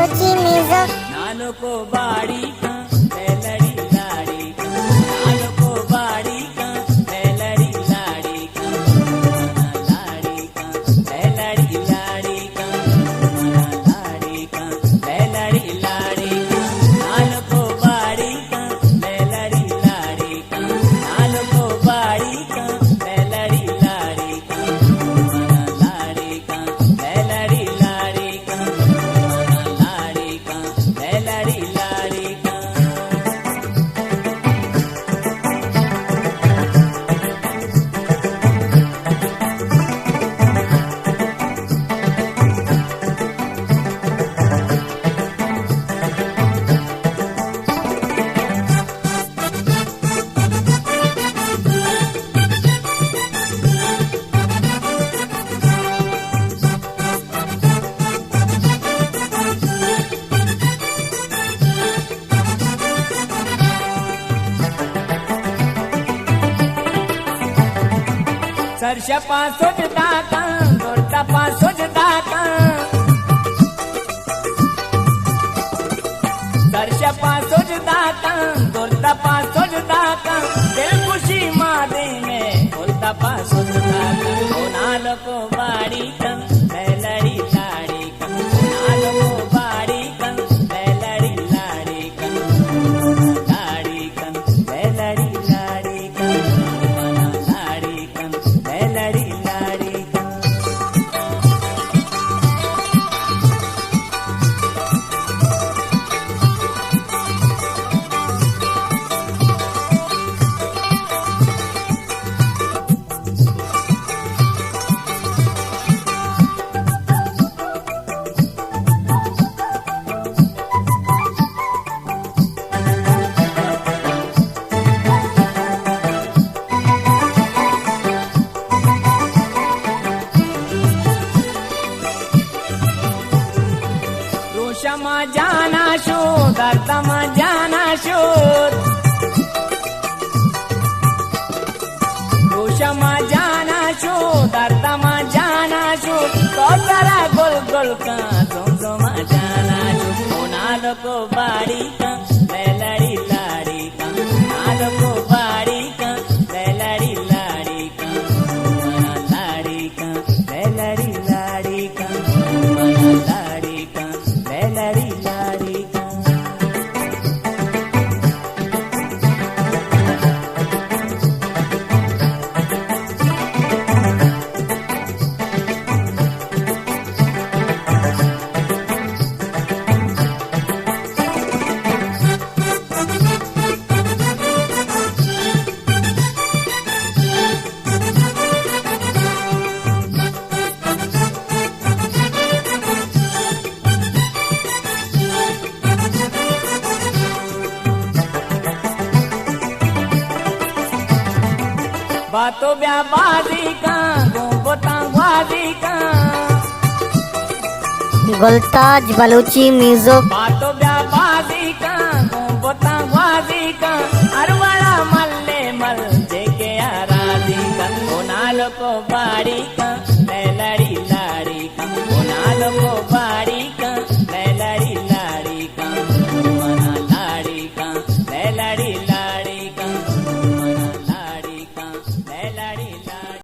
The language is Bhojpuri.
बलूची म्यूजिक। नालो को बाड़ी का लड़ी लाड़ी का, नालो को बाड़ी का लड़ी लाड़ी का, लाड़ी का लड़ी लाड़ी का, लाड़ी का लड़ी लाड़ी का, नालो को बाड़ी का लड़ी लाड़ी का, नालो को बाड़ी का लड़ी लाड़ी का, लाड़ी का लड़ी लाड़ी का, लाड़ी का लड़ी लाड़ी का। सरशा पासो जदा का गोरता पासो जदा का, सरशा पासो जदा का गोरता पासो जदा का, दिल खुशी मादे में गोरता पासो जदा का। ओ नालो को बाड़ी का लड़ी लाड़ी का, नालो को बाड़ी का लड़ी लाड़ी का, लाड़ी का लड़ी लाड़ी का, लाड़ी का लड़ी लाड़ी का। रोशमा जाना शो दर्दमा जाना शोर, रोशमा जाना शो दर्दमा जाना शोर, तो जरा गोल गोल का सोमा जाना शो। ओ नालो को बाड़ी का लड़ी लाड़ी का, नालो को बाड़ी का लड़ी लाड़ी का, लाड़ी का लड़ी लाड़ी का, लाड़ी का लड़ी लाड़ी का। बातो ब्याबाजी का गोता ग्वाजी का, गुलताज बलूची म्यूजिक। बातो ब्याबाजी का गोता ग्वाजी का, अरवाड़ा मल्ले मल जेके आराजी का। ओ नालो को बाड़ी का